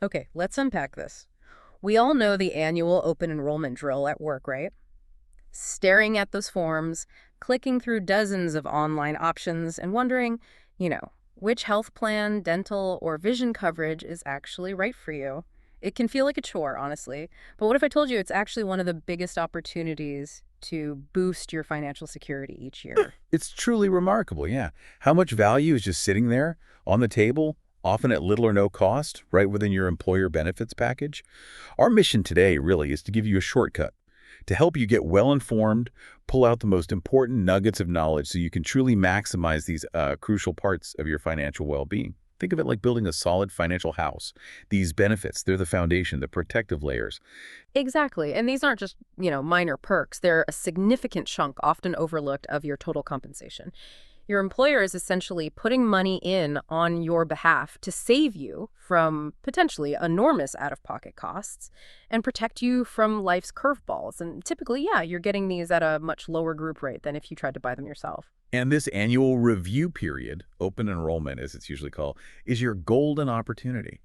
Okay, let's unpack this. We all know the annual open enrollment drill at work, right? Staring at those forms, clicking through dozens of online options, and wondering, which health plan, dental, or vision coverage is actually right for you. It can feel like a chore, honestly. But what if I told you it's actually one of the biggest opportunities to boost your financial security each year? It's truly remarkable, yeah. How much value is just sitting there on the table, often at little or no cost, right within your employer benefits package? Our mission today really is to give you a shortcut, to help you get well-informed, pull out the most important nuggets of knowledge so you can truly maximize these crucial parts of your financial well-being. Think of it like building a solid financial house. These benefits, they're the foundation, the protective layers. Exactly. And these aren't just, minor perks. They're a significant chunk, often overlooked, of your total compensation. Your employer is essentially putting money in on your behalf to save you from potentially enormous out-of-pocket costs and protect you from life's curveballs. And typically, yeah, you're getting these at a much lower group rate than if you tried to buy them yourself. And this annual review period, open enrollment as it's usually called, is your golden opportunity.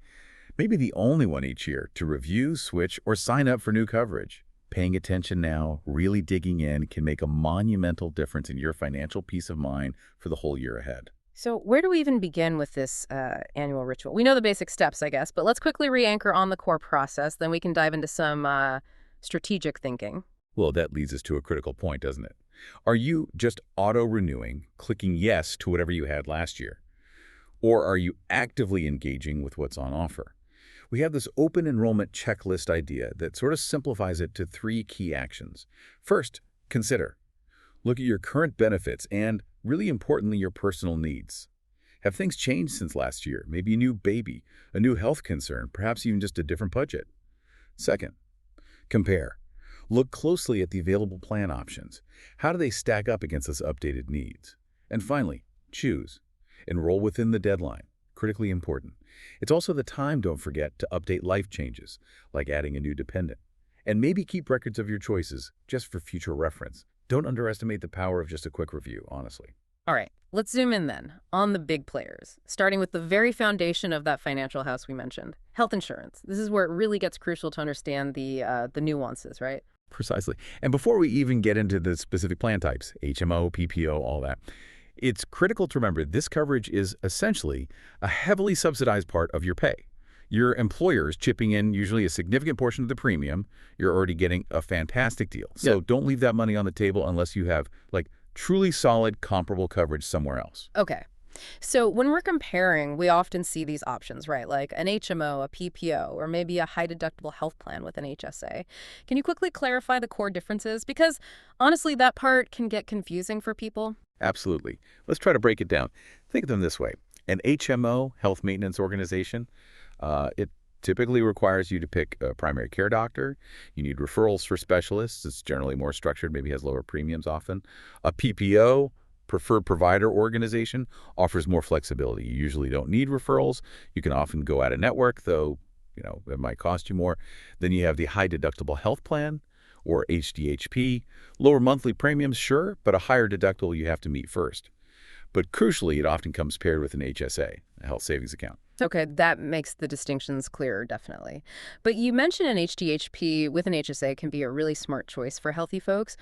Maybe the only one each year to review, switch, or sign up for new coverage. Paying attention now, really digging in, can make a monumental difference in your financial peace of mind for the whole year ahead. So, where do we even begin with this annual ritual? We know the basic steps, I guess, but let's quickly re-anchor on the core process. Then we can dive into some strategic thinking. Well, that leads us to a critical point, doesn't it? Are you just auto-renewing, clicking yes to whatever you had last year? Or are you actively engaging with what's on offer? We have this open enrollment checklist idea that sort of simplifies it to three key actions. First, consider. Look at your current benefits and, really importantly, your personal needs. Have things changed since last year? Maybe a new baby, a new health concern, perhaps even just a different budget. Second, compare. Look closely at the available plan options. How do they stack up against those updated needs? And finally, choose. Enroll within the deadline. Critically important. It's also the time, don't forget, to update life changes, like adding a new dependent. And maybe keep records of your choices, just for future reference. Don't underestimate the power of just a quick review, honestly. All right, let's zoom in then on the big players, starting with the very foundation of that financial house we mentioned, health insurance. This is where it really gets crucial to understand the nuances, right? Precisely. And before we even get into the specific plan types, HMO, PPO, all that, it's critical to remember this coverage is essentially a heavily subsidized part of your pay. Your employer is chipping in usually a significant portion of the premium. You're already getting a fantastic deal. So Yeah. don't leave that money on the table unless you have truly solid comparable coverage somewhere else. Okay. So when we're comparing, we often see these options, right? Like an HMO, a PPO, or maybe a high deductible health plan with an HSA. Can you quickly clarify the core differences? Because honestly, that part can get confusing for people. Absolutely. Let's try to break it down. Think of them this way. An HMO, health maintenance organization, it typically requires you to pick a primary care doctor. You need referrals for specialists. It's generally more structured, maybe has lower premiums often. A PPO, preferred provider organization, offers more flexibility. You usually don't need referrals. You can often go out of network, though, it might cost you more. Then you have the high deductible health plan, or HDHP. Lower monthly premiums, sure, but a higher deductible you have to meet first. But crucially, it often comes paired with an HSA, a health savings account. Okay, that makes the distinctions clearer, definitely. But you mentioned an HDHP with an HSA can be a really smart choice for healthy folks.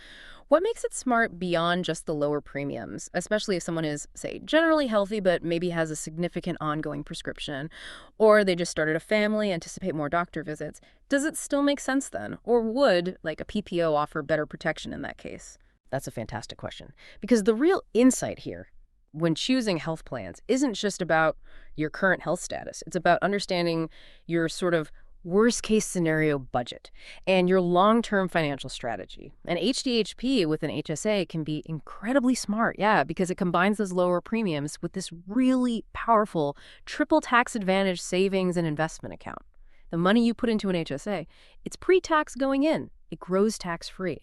What makes it smart beyond just the lower premiums, especially if someone is, say, generally healthy but maybe has a significant ongoing prescription, or they just started a family, anticipate more doctor visits? Does it still make sense then? Or would, like, a PPO offer better protection in that case? That's a fantastic question. Because the real insight here when choosing health plans isn't just about your current health status. It's about understanding your sort of worst case scenario budget and your long-term financial strategy. And HDHP with an HSA can be incredibly smart, yeah, because it combines those lower premiums with this really powerful triple tax advantage savings and investment account. The money you put into an HSA, it's pre-tax going in. It grows tax-free.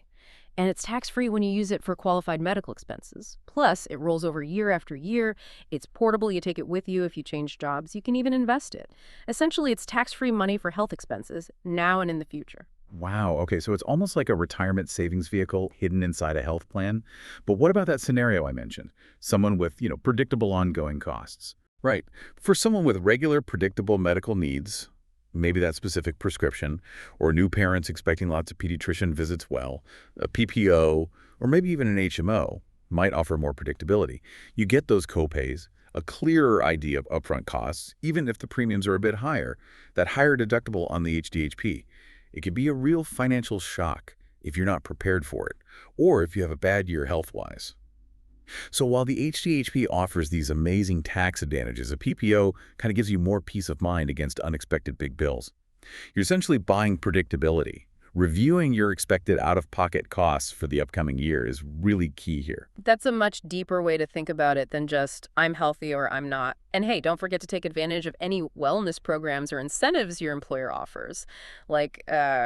And it's tax-free when you use it for qualified medical expenses. Plus, it rolls over year after year. It's portable. You take it with you if you change jobs. You can even invest it. Essentially, it's tax-free money for health expenses now and in the future. Wow. Okay, so it's almost like a retirement savings vehicle hidden inside a health plan. But what about that scenario I mentioned? Someone with, predictable ongoing costs. Right. For someone with regular, predictable medical needs, maybe that specific prescription, or new parents expecting lots of pediatrician visits, well, a PPO, or maybe even an HMO might offer more predictability. You get those copays, a clearer idea of upfront costs, even if the premiums are a bit higher, that higher deductible on the HDHP. It could be a real financial shock if you're not prepared for it, or if you have a bad year health-wise. So while the HDHP offers these amazing tax advantages, a PPO kind of gives you more peace of mind against unexpected big bills. You're essentially buying predictability. Reviewing your expected out-of-pocket costs for the upcoming year is really key here. That's a much deeper way to think about it than just I'm healthy or I'm not. And hey, don't forget to take advantage of any wellness programs or incentives your employer offers, like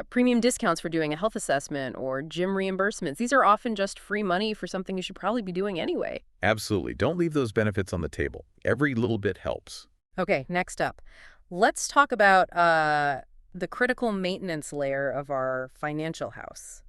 premium discounts for doing a health assessment or gym reimbursements. These are often just free money for something you should probably be doing anyway. Absolutely. Don't leave those benefits on the table. Every little bit helps. Okay, next up. Let's talk about the critical maintenance layer of our financial house,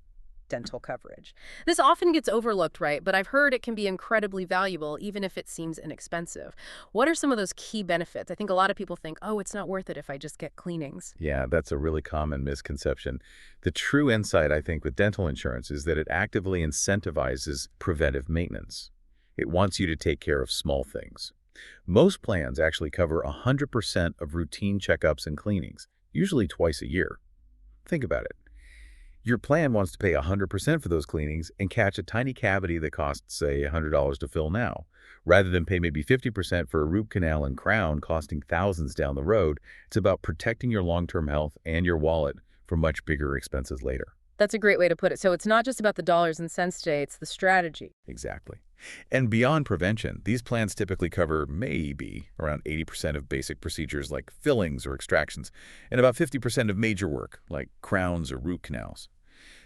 dental coverage. This often gets overlooked, right? But I've heard it can be incredibly valuable, even if it seems inexpensive. What are some of those key benefits? I think a lot of people think, oh, it's not worth it if I just get cleanings. Yeah, that's a really common misconception. The true insight, I think, with dental insurance is that it actively incentivizes preventive maintenance. It wants you to take care of small things. Most plans actually cover 100% of routine checkups and cleanings, usually twice a year. Think about it. Your plan wants to pay 100% for those cleanings and catch a tiny cavity that costs, say, $100 to fill now, rather than pay maybe 50% for a root canal and crown costing thousands down the road. It's about protecting your long-term health and your wallet for much bigger expenses later. That's a great way to put it. So it's not just about the dollars and cents today, it's the strategy. Exactly. And beyond prevention, these plans typically cover maybe around 80% of basic procedures like fillings or extractions, and about 50% of major work like crowns or root canals.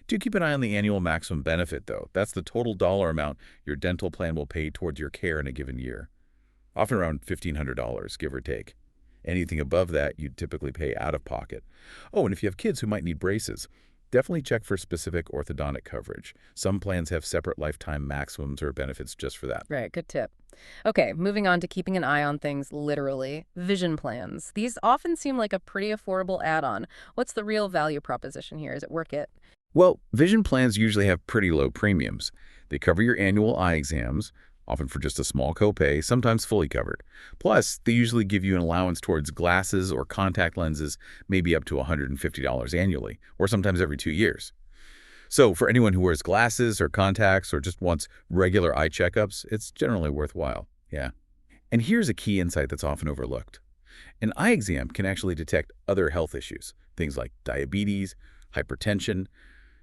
Do keep an eye on the annual maximum benefit, though. That's the total dollar amount your dental plan will pay towards your care in a given year, often around $1,500, give or take. Anything above that, you'd typically pay out of pocket. Oh, and if you have kids who might need braces, definitely check for specific orthodontic coverage. Some plans have separate lifetime maximums or benefits just for that. Right, good tip. Okay, moving on to keeping an eye on things literally. Vision plans. These often seem like a pretty affordable add-on. What's the real value proposition here? Is it worth it? Well, vision plans usually have pretty low premiums. They cover your annual eye exams, often for just a small copay, sometimes fully covered. Plus, they usually give you an allowance towards glasses or contact lenses, maybe up to $150 annually, or sometimes every 2 years. So for anyone who wears glasses or contacts or just wants regular eye checkups, it's generally worthwhile. Yeah. And here's a key insight that's often overlooked. An eye exam can actually detect other health issues, things like diabetes, hypertension.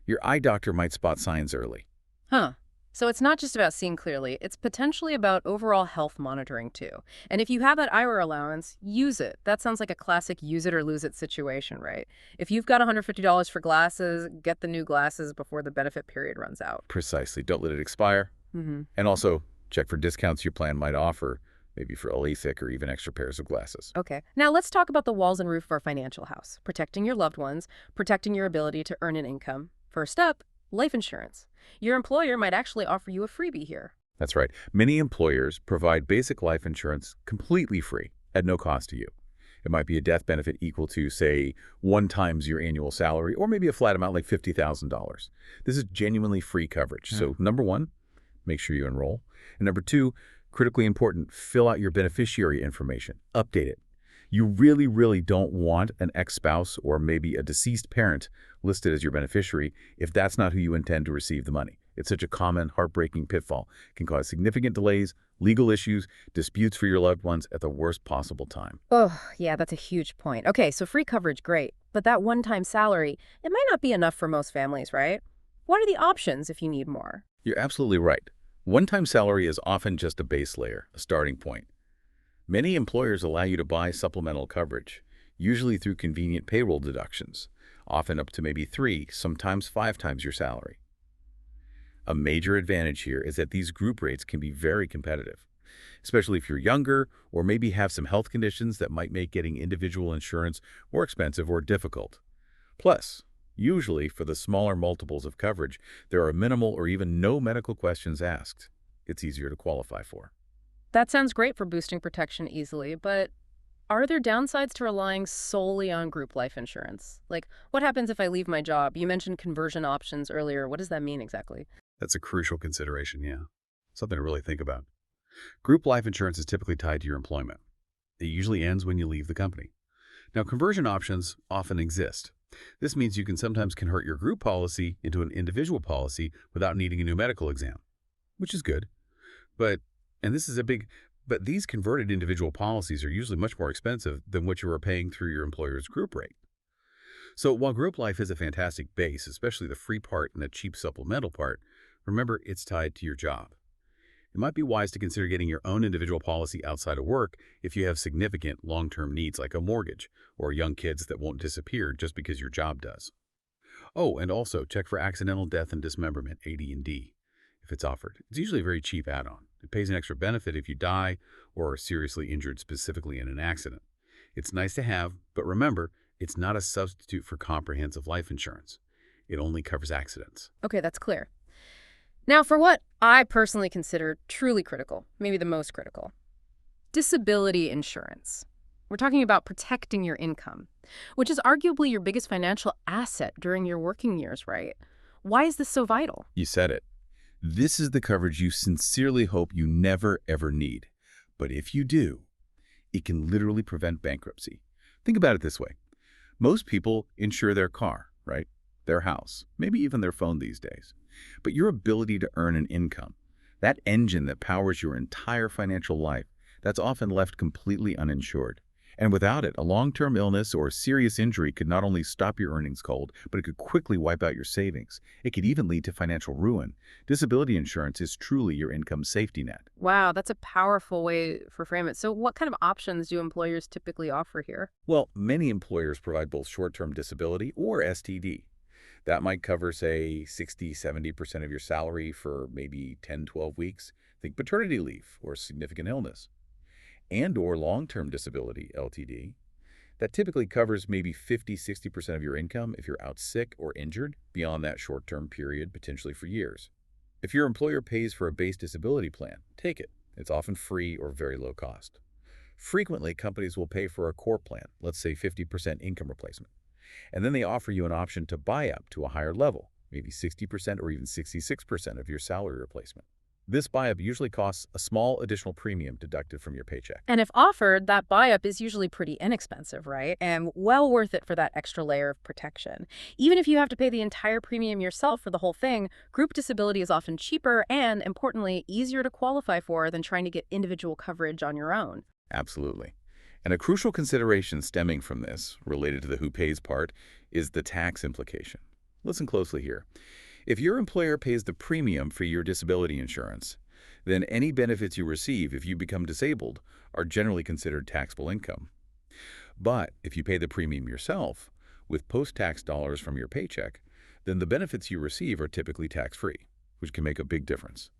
Your eye doctor might spot signs early. Huh. So it's not just about seeing clearly, it's potentially about overall health monitoring too. And if you have that eyewear allowance, use it. That sounds like a classic use it or lose it situation, right? If you've got $150 for glasses, get the new glasses before the benefit period runs out. Precisely. Don't let it expire. Mm-hmm. And also, check for discounts your plan might offer, maybe for a LASIK or even extra pairs of glasses. Okay. Now let's talk about the walls and roof of our financial house. Protecting your loved ones, protecting your ability to earn an income. First up, life insurance. Your employer might actually offer you a freebie here. That's right. Many employers provide basic life insurance completely free at no cost to you. It might be a death benefit equal to, say, 1 times your annual salary, or maybe a flat amount like $50,000. This is genuinely free coverage. So number 1, make sure you enroll. And number 2, critically important, fill out your beneficiary information. Update it. You really, really don't want an ex-spouse or maybe a deceased parent listed as your beneficiary if that's not who you intend to receive the money. It's such a common, heartbreaking pitfall. It can cause significant delays, legal issues, disputes for your loved ones at the worst possible time. Oh, yeah, that's a huge point. Okay, so free coverage, great. But that one-time salary, it might not be enough for most families, right? What are the options if you need more? You're absolutely right. One-time salary is often just a base layer, a starting point. Many employers allow you to buy supplemental coverage, usually through convenient payroll deductions, often up to maybe 3, sometimes 5 times your salary. A major advantage here is that these group rates can be very competitive, especially if you're younger or maybe have some health conditions that might make getting individual insurance more expensive or difficult. Plus, usually for the smaller multiples of coverage, there are minimal or even no medical questions asked. It's easier to qualify for. That sounds great for boosting protection easily, but Are there downsides to relying solely on group life insurance? Like, what happens if I leave my job? You mentioned conversion options earlier. What does that mean exactly? That's a crucial consideration, yeah. Something to really think about. Group life insurance is typically tied to your employment. It usually ends when you leave the company. Now, conversion options often exist. This means you can sometimes convert your group policy into an individual policy without needing a new medical exam, which is good. But, and this is a big, but these converted individual policies are usually much more expensive than what you are paying through your employer's group rate. So while group life is a fantastic base, especially the free part and the cheap supplemental part, remember it's tied to your job. It might be wise to consider getting your own individual policy outside of work if you have significant long-term needs like a mortgage or young kids that won't disappear just because your job does. Oh, and also check for accidental death and dismemberment, AD&D, if it's offered. It's usually a very cheap add-on. It pays an extra benefit if you die or are seriously injured specifically in an accident. It's nice to have, but remember, it's not a substitute for comprehensive life insurance. It only covers accidents. Okay, that's clear. Now, for what I personally consider truly critical, maybe the most critical, disability insurance. We're talking about protecting your income, which is arguably your biggest financial asset during your working years, right? Why is this so vital? You said it. This is the coverage you sincerely hope you never, ever need. But if you do, it can literally prevent bankruptcy. Think about it this way. Most people insure their car, right? Their house, maybe even their phone these days. But your ability to earn an income, that engine that powers your entire financial life, that's often left completely uninsured. And without it, a long-term illness or serious injury could not only stop your earnings cold, but it could quickly wipe out your savings. It could even lead to financial ruin. Disability insurance is truly your income safety net. Wow, that's a powerful way for frame it. So what kind of options do employers typically offer here? Well, many employers provide both short-term disability or STD. That might cover, say, 60–70% of your salary for maybe 10–12 weeks. Think paternity leave or significant illness. And or long-term disability, LTD. That typically covers maybe 50–60% of your income if you're out sick or injured beyond that short-term period, potentially for years. If your employer pays for a base disability plan, take it. It's often free or very low cost. Frequently, companies will pay for a core plan, let's say 50% income replacement. And then they offer you an option to buy up to a higher level, maybe 60% or even 66% of your salary replacement. This buy-up usually costs a small additional premium deducted from your paycheck. And if offered, that buy-up is usually pretty inexpensive, right? And well worth it for that extra layer of protection. Even if you have to pay the entire premium yourself for the whole thing, group disability is often cheaper and, importantly, easier to qualify for than trying to get individual coverage on your own. Absolutely. And a crucial consideration stemming from this, related to the who pays part, is the tax implication. Listen closely here. If your employer pays the premium for your disability insurance, then any benefits you receive if you become disabled are generally considered taxable income. But if you pay the premium yourself, with post-tax dollars from your paycheck, then the benefits you receive are typically tax-free, which can make a big difference.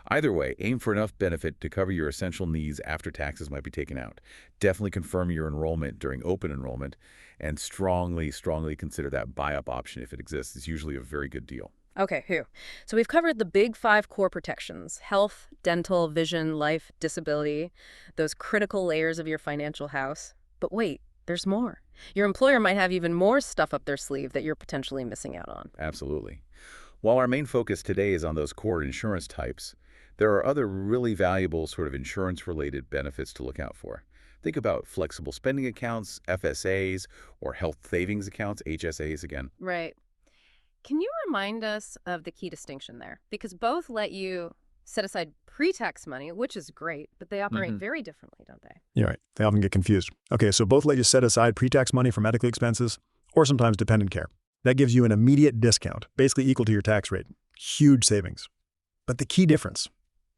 Either way, aim for enough benefit to cover your essential needs after taxes might be taken out. Definitely confirm your enrollment during open enrollment, and strongly consider that buy-up option if it exists. It's usually a very good deal. Okay, so we've covered the big 5 core protections: health, dental, vision, life, disability, those critical layers of your financial house. But wait, there's more. Your employer might have even more stuff up their sleeve that you're potentially missing out on. Absolutely. While our main focus today is on those core insurance types, there are other really valuable sort of insurance-related benefits to look out for. Think about flexible spending accounts, FSAs, or health savings accounts, HSAs again. Right. Can you remind us of the key distinction there? Because both let you set aside pre-tax money, which is great, but they operate very differently, don't they? You're right. They often get confused. Okay, so both let you set aside pre-tax money for medical expenses or sometimes dependent care. That gives you an immediate discount, basically equal to your tax rate. Huge savings. But the key difference,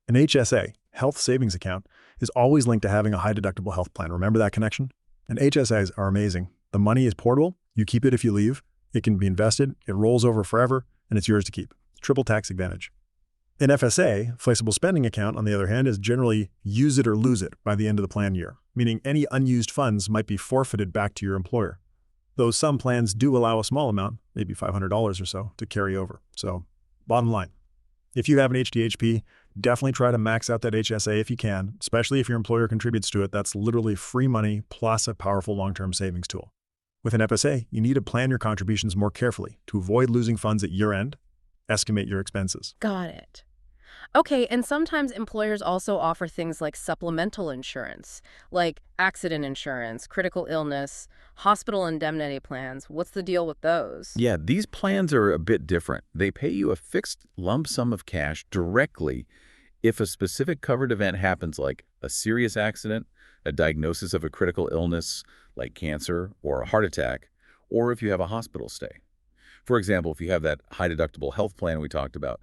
an HSA, health savings account, is always linked to having a high deductible health plan. Remember that connection? And HSAs are amazing. The money is portable. You keep it if you leave. It can be invested. It rolls over forever, and it's yours to keep. Triple tax advantage. An FSA, flexible spending account, on the other hand, is generally use it or lose it by the end of the plan year, meaning any unused funds might be forfeited back to your employer. Though some plans do allow a small amount, maybe $500 or so, to carry over. So, bottom line, if you have an HDHP, Definitely try to max out that HSA if you can, especially if your employer contributes to it. That's literally free money plus a powerful long-term savings tool. With an FSA, you need to plan your contributions more carefully to avoid losing funds at year-end. Estimate your expenses. Got it. Okay, and sometimes employers also offer things like supplemental insurance, like accident insurance, critical illness, hospital indemnity plans. What's the deal with those? Yeah, these plans are a bit different. They pay you a fixed lump sum of cash directly if a specific covered event happens, like a serious accident, a diagnosis of a critical illness like cancer or a heart attack, or if you have a hospital stay. For example, if you have that high deductible health plan we talked about,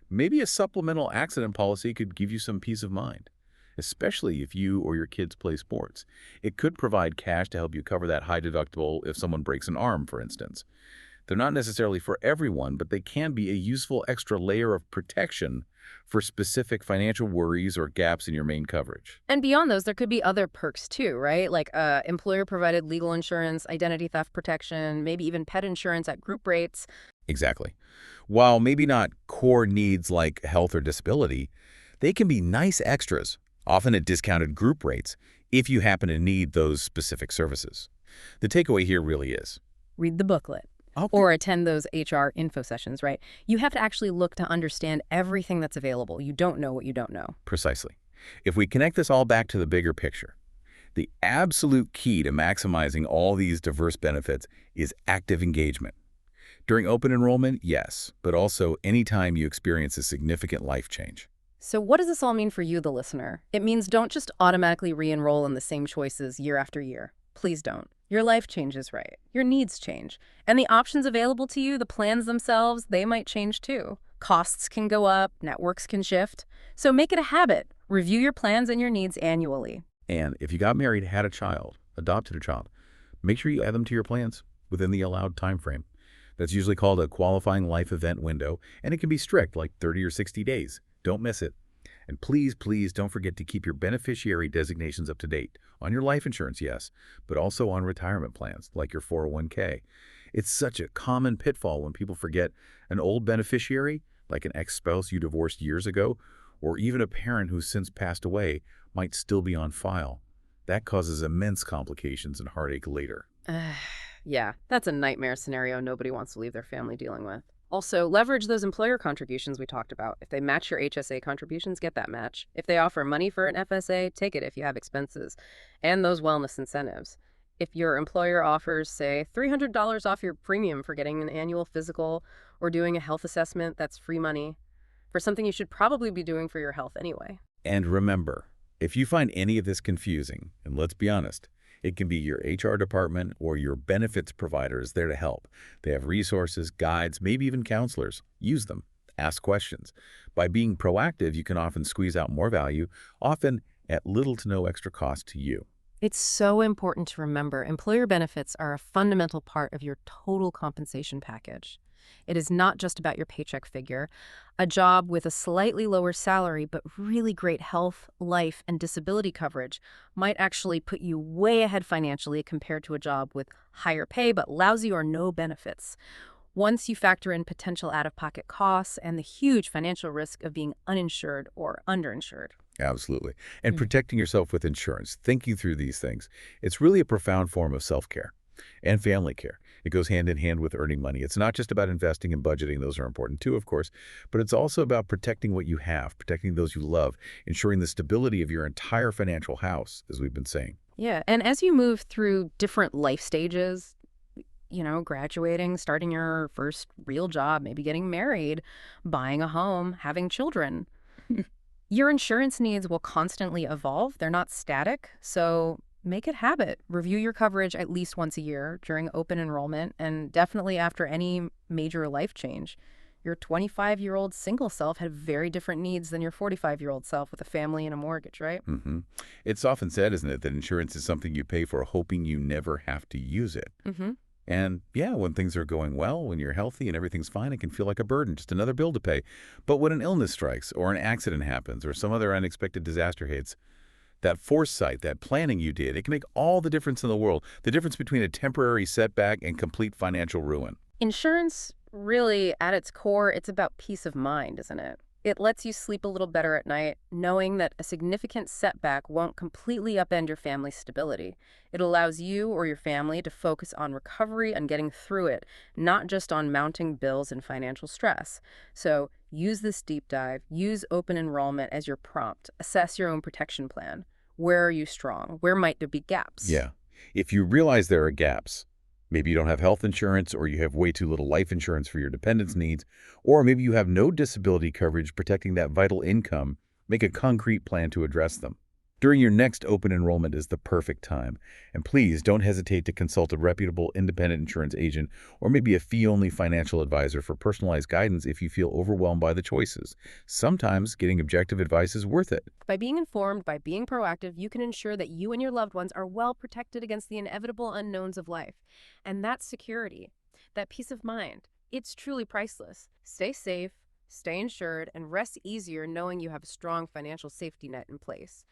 maybe a supplemental accident policy could give you some peace of mind, especially if you or your kids play sports. It could provide cash to help you cover that high deductible if someone breaks an arm, for instance. They're not necessarily for everyone, but they can be a useful extra layer of protection for specific financial worries or gaps in your main coverage. And beyond those, there could be other perks too, right? Like employer-provided legal insurance, identity theft protection, maybe even pet insurance at group rates. Exactly. While maybe not core needs like health or disability, they can be nice extras, often at discounted group rates, if you happen to need those specific services. The takeaway here really is, Read the booklet. okay, Or attend those HR info sessions, right? You have to actually look to understand everything that's available. You don't know what you don't know. precisely. If we connect this all back to the bigger picture, the absolute key to maximizing all these diverse benefits is active engagement. During open enrollment, yes, but also anytime you experience a significant life change. So what does this all mean for you, the listener? It means don't just automatically re-enroll in the same choices year after year. Please don't. Your life changes, right? Your needs change. And the options available to you, the plans themselves, they might change too. Costs can go up, networks can shift. So make it a habit. Review your plans and your needs annually. And if you got married, had a child, adopted a child, make sure you add them to your plans within the allowed time frame. That's usually called a qualifying life event window, and it can be strict, like 30 or 60 days. Don't miss it. And please, please don't forget to keep your beneficiary designations up to date. On your life insurance, yes, but also on retirement plans, like your 401k. It's such a common pitfall when people forget an old beneficiary, like an ex-spouse you divorced years ago, or even a parent who's since passed away, might still be on file. That causes immense complications and heartache later. Yeah, that's a nightmare scenario nobody wants to leave their family dealing with. Also, leverage those employer contributions we talked about. If they match your HSA contributions, get that match. If they offer money for an FSA, take it if you have expenses. And those wellness incentives. If your employer offers, say, $300 off your premium for getting an annual physical or doing a health assessment, that's free money for something you should probably be doing for your health anyway. And remember, if you find any of this confusing, and let's be honest, it can be your HR department or your benefits provider is there to help. They have resources, guides, maybe even counselors. Use them. Ask questions. By being proactive, you can often squeeze out more value, often at little to no extra cost to you. It's so important to remember employer benefits are a fundamental part of your total compensation package. It is not just about your paycheck figure. A job with a slightly lower salary but really great health, life, and disability coverage might actually put you way ahead financially compared to a job with higher pay but lousy or no benefits. Once you factor in potential out-of-pocket costs and the huge financial risk of being uninsured or underinsured. Absolutely. And protecting yourself with insurance, thinking through these things, it's really a profound form of self-care and family care. It goes hand in hand with earning money. It's not just about investing and budgeting. Those are important too, of course, but it's also about protecting what you have, protecting those you love, ensuring the stability of your entire financial house, as we've been saying. Yeah, and as you move through different life stages, graduating, starting your first real job, maybe getting married, buying a home, having children, your insurance needs will constantly evolve. They're not static, so make it a habit. Review your coverage at least once a year during open enrollment and definitely after any major life change. Your 25-year-old single self had very different needs than your 45-year-old self with a family and a mortgage, right? It's often said, isn't it, that insurance is something you pay for hoping you never have to use it. And yeah, when things are going well, when you're healthy and everything's fine, it can feel like a burden, just another bill to pay. But when an illness strikes or an accident happens or some other unexpected disaster hits, that foresight, that planning you did, it can make all the difference in the world. The difference between a temporary setback and complete financial ruin. Insurance, really, at its core, it's about peace of mind, isn't it? It lets you sleep a little better at night, knowing that a significant setback won't completely upend your family's stability. It allows you or your family to focus on recovery and getting through it, not just on mounting bills and financial stress. So use this deep dive, use open enrollment as your prompt, assess your own protection plan. Where are you strong? Where might there be gaps? Yeah. If you realize there are gaps, maybe you don't have health insurance or you have way too little life insurance for your dependents' needs, or maybe you have no disability coverage protecting that vital income, make a concrete plan to address them. During your next open enrollment is the perfect time. And please don't hesitate to consult a reputable independent insurance agent or maybe a fee-only financial advisor for personalized guidance if you feel overwhelmed by the choices. Sometimes getting objective advice is worth it. By being informed, by being proactive, you can ensure that you and your loved ones are well protected against the inevitable unknowns of life. And that security, that peace of mind, it's truly priceless. Stay safe, stay insured, and rest easier knowing you have a strong financial safety net in place.